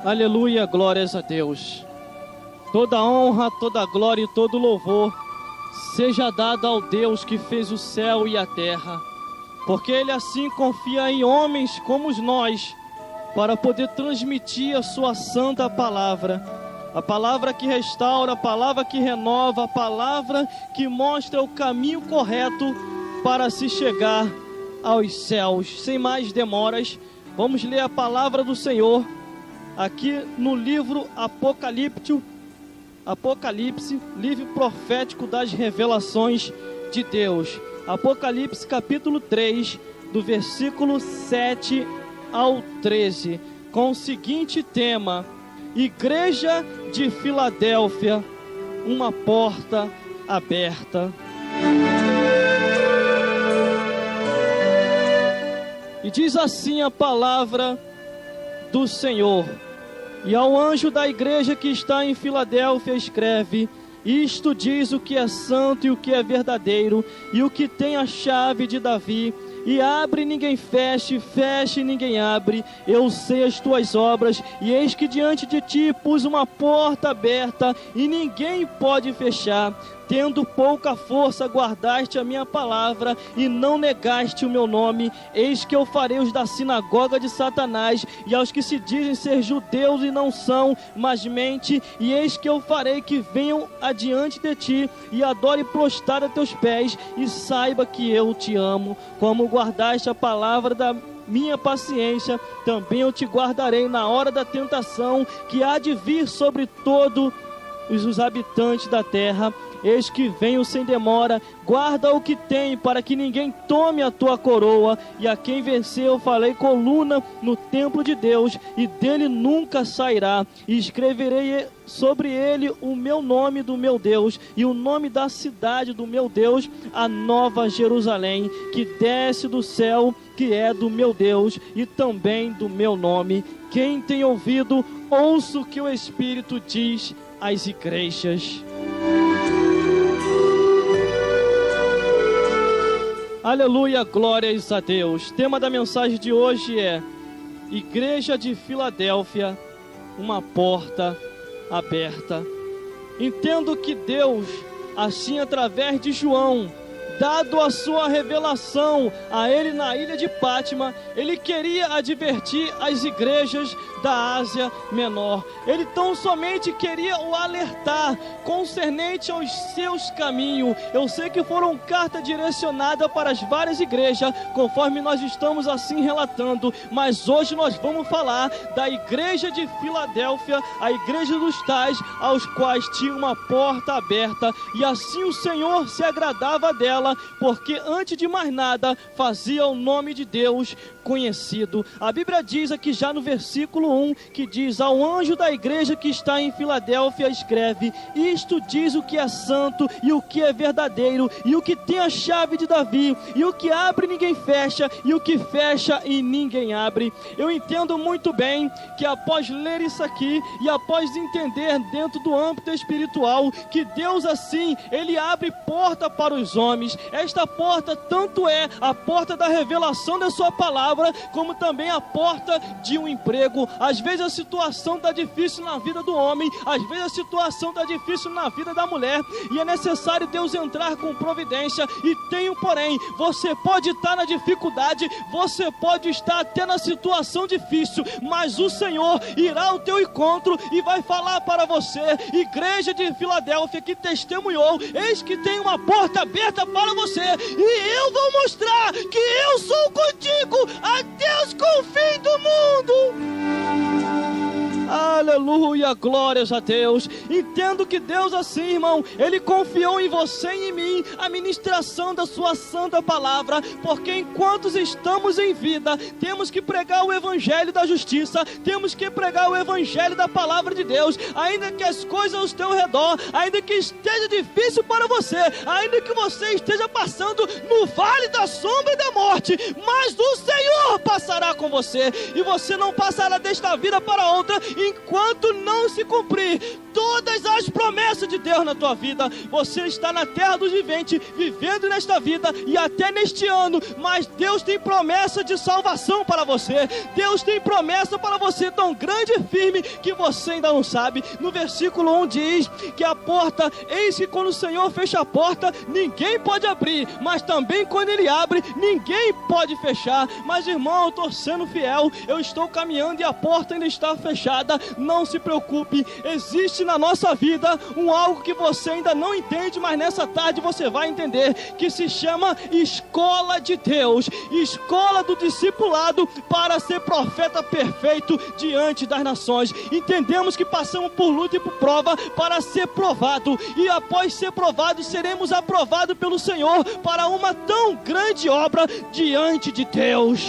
Aleluia, glórias a Deus. Toda honra, toda glória e todo louvor seja dada ao Deus que fez o céu e a terra, porque Ele assim confia em homens como nós, para poder transmitir a sua santa palavra, a palavra que restaura, a palavra que renova, a palavra que mostra o caminho correto para se chegar aos céus. Sem mais demoras, vamos ler a palavra do Senhor aqui no livro Apocalipse, livro profético das revelações de Deus. Apocalipse capítulo 3, do versículo 7 ao 13, com o seguinte tema: Igreja de Filadélfia, uma porta aberta. E diz assim a palavra do Senhor: E ao anjo da igreja que está em Filadélfia escreve: Isto diz o que é santo e o que é verdadeiro, e o que tem a chave de Davi. E abre e ninguém feche, feche e ninguém abre. Eu sei as tuas obras, e eis que diante de ti pus uma porta aberta, e ninguém pode fechar. Tendo pouca força, guardaste a minha palavra, e não negaste o meu nome. Eis que eu farei os da sinagoga de Satanás, e aos que se dizem ser judeus e não são, mas mente. E eis que eu farei que venham adiante de ti, e adore prostrar a teus pés, e saiba que eu te amo. Como guardaste a palavra da minha paciência, também eu te guardarei na hora da tentação, que há de vir sobre todos os habitantes da terra. Eis que venho sem demora, guarda o que tem, para que ninguém tome a tua coroa. E a quem venceu falei coluna no templo de Deus, e dele nunca sairá. E escreverei sobre ele o meu nome do meu Deus, e o nome da cidade do meu Deus, a nova Jerusalém, que desce do céu, que é do meu Deus, e também do meu nome. Quem tem ouvido, ouça o que o Espírito diz às igrejas. Aleluia, glórias a Deus. O tema da mensagem de hoje é: Igreja de Filadélfia, uma porta aberta. Entendo que Deus, assim através de João, dado a sua revelação a ele na ilha de Pátima, ele queria advertir as igrejas da Ásia Menor. Ele tão somente queria o alertar concernente aos seus caminhos. Eu sei que foram cartas direcionadas para as várias igrejas, conforme nós estamos assim relatando, mas hoje nós vamos falar da igreja de Filadélfia, a igreja dos tais aos quais tinha uma porta aberta, e assim o Senhor se agradava dela, porque antes de mais nada fazia o nome de Deus conhecido. A Bíblia diz aqui já no versículo 1, que diz: Ao anjo da igreja que está em Filadélfia escreve: Isto diz o que é santo e o que é verdadeiro, e o que tem a chave de Davi, e o que abre ninguém fecha, e o que fecha e ninguém abre. Eu entendo muito bem que após ler isso aqui, e após entender dentro do âmbito espiritual, que Deus assim, Ele abre porta para os homens. Esta porta tanto é a porta da revelação da sua palavra, como também a porta de um emprego. Às vezes a situação está difícil na vida do homem, às vezes a situação está difícil na vida da mulher, e é necessário Deus entrar com providência. E tem um porém: você pode estar na dificuldade, você pode estar até na situação difícil, mas o Senhor irá ao teu encontro e vai falar para você: Igreja de Filadélfia que testemunhou, eis que tem uma porta aberta para você, e eu vou mostrar que eu sou contigo até os confins do mundo. Aleluia, glórias a Deus. Entendo que Deus assim, irmão, Ele confiou em você e em mim a ministração da sua santa palavra, porque enquanto estamos em vida, temos que pregar o evangelho da justiça, temos que pregar o evangelho da palavra de Deus, ainda que as coisas ao teu redor, ainda que esteja difícil para você, ainda que você esteja passando no vale da sombra e da morte, mas o Senhor passará com você, e você não passará desta vida para outra, enquanto não se cumprir todas as promessas de Deus na tua vida. Você está na terra dos viventes, vivendo nesta vida e até neste ano, mas Deus tem promessa de salvação para você. Deus tem promessa para você tão grande e firme que você ainda não sabe. No versículo 1 diz que a porta, eis que quando o Senhor fecha a porta, ninguém pode abrir, mas também quando Ele abre, ninguém pode fechar. Mas irmão, eu estou sendo fiel, eu estou caminhando e a porta ainda está fechada. Não se preocupe, existe na nossa vida algo que você ainda não entende, mas nessa tarde você vai entender, que se chama escola de Deus, escola do discipulado para ser profeta perfeito diante das nações. Entendemos que passamos por luta e por prova para ser provado, e após ser provado, seremos aprovados pelo Senhor para uma tão grande obra diante de Deus.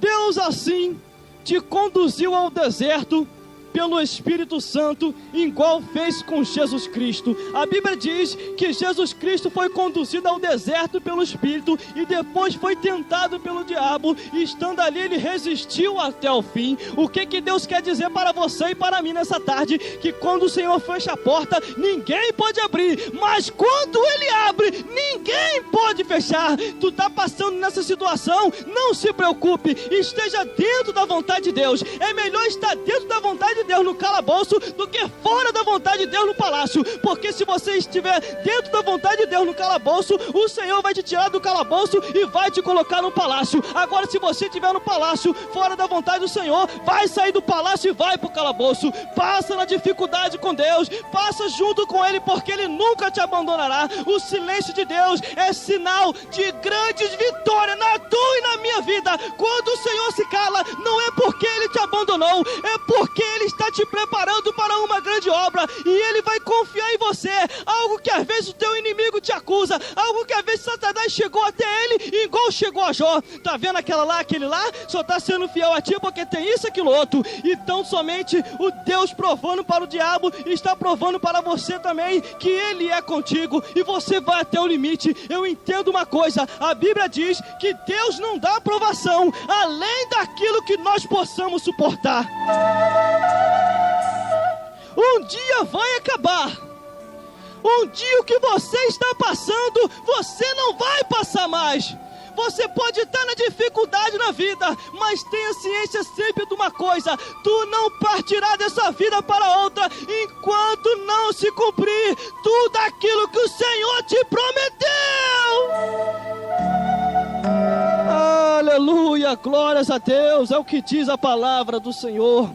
Deus assim te conduziu ao deserto pelo Espírito Santo, igual fez com Jesus Cristo. A Bíblia diz que Jesus Cristo foi conduzido ao deserto pelo Espírito e depois foi tentado pelo diabo, e estando ali ele resistiu até o fim. O que Deus quer dizer para você e para mim nessa tarde? Que quando o Senhor fecha a porta, ninguém pode abrir, mas quando Ele abre, ninguém pode fechar. Tu está passando nessa situação? Não se preocupe, esteja dentro da vontade de Deus. É melhor estar dentro da vontade de Deus no calabouço do que fora da vontade de Deus no palácio, porque se você estiver dentro da vontade de Deus no calabouço, o Senhor vai te tirar do calabouço e vai te colocar no palácio. Agora, se você estiver no palácio fora da vontade do Senhor, vai sair do palácio e vai para o calabouço. Passa na dificuldade com Deus, passa junto com Ele, porque Ele nunca te abandonará. O silêncio de Deus é sinal de grandes vitórias na tua e na minha vida. Quando o Senhor se cala, não é porque Ele te abandonou, é porque Ele está te preparando para uma grande obra, e Ele vai confiar em você. Algo que às vezes o teu inimigo te acusa, algo que às vezes Satanás chegou até ele igual chegou a Jó. Tá vendo aquele lá só está sendo fiel a ti porque tem isso, aquilo, outro. Então somente o Deus provando para o diabo está provando para você também que Ele é contigo, e você vai até o limite. Eu entendo uma coisa, a Bíblia diz que Deus não dá aprovação além daquilo que nós possamos suportar. Um dia vai acabar. Um dia o que você está passando, você não vai passar mais. Você pode estar na dificuldade na vida, mas tenha ciência sempre de uma coisa: tu não partirá dessa vida para outra enquanto não se cumprir tudo aquilo que o Senhor te prometeu. Aleluia, glórias a Deus. É o que diz a palavra do Senhor.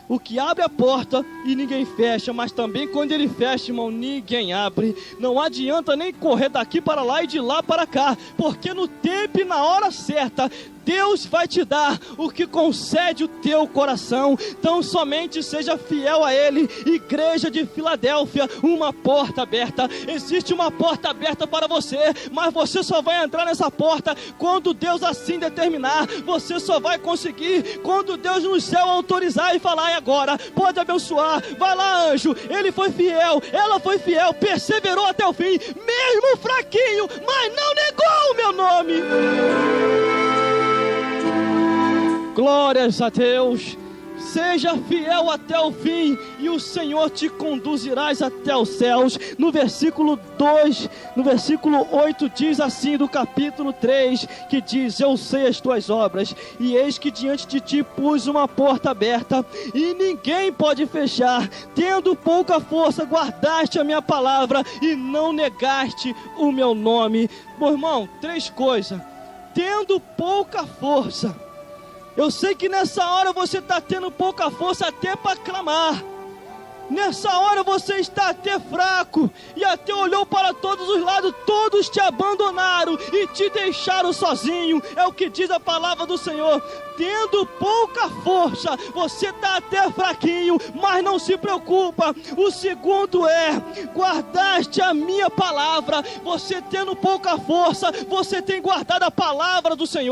O que abre a porta e ninguém fecha, mas também quando Ele fecha, irmão, ninguém abre. Não adianta nem correr daqui para lá e de lá para cá, porque no tempo e na hora certa, Deus vai te dar o que concede o teu coração. Então somente seja fiel a Ele. Igreja de Filadélfia, uma porta aberta. Existe uma porta aberta para você, mas você só vai entrar nessa porta quando Deus assim determinar. Você só vai conseguir quando Deus no céu autorizar e falar: e agora, pode abençoar. Vai lá, anjo. Ele foi fiel, ela foi fiel, perseverou até o fim, mesmo fraquinho, mas não negou o meu nome. Glórias a Deus. Seja fiel até o fim, e o Senhor te conduzirás até os céus. No versículo 2, no versículo 8 diz assim, do capítulo 3, que diz: eu sei as tuas obras, e eis que diante de ti pus uma porta aberta, e ninguém pode fechar. Tendo pouca força, guardaste a minha palavra, e não negaste o meu nome. Meu irmão, 3 coisas. Tendo pouca força. Eu sei que nessa hora você está tendo pouca força até para clamar. Nessa hora você está até fraco, e até olhou para todos os lados, todos te abandonaram e te deixaram sozinho. É o que diz a palavra do Senhor. Tendo pouca força, você está até fraquinho, mas não se preocupa. O segundo é: guardaste a minha palavra. Você tendo pouca força, você tem guardado a palavra do Senhor.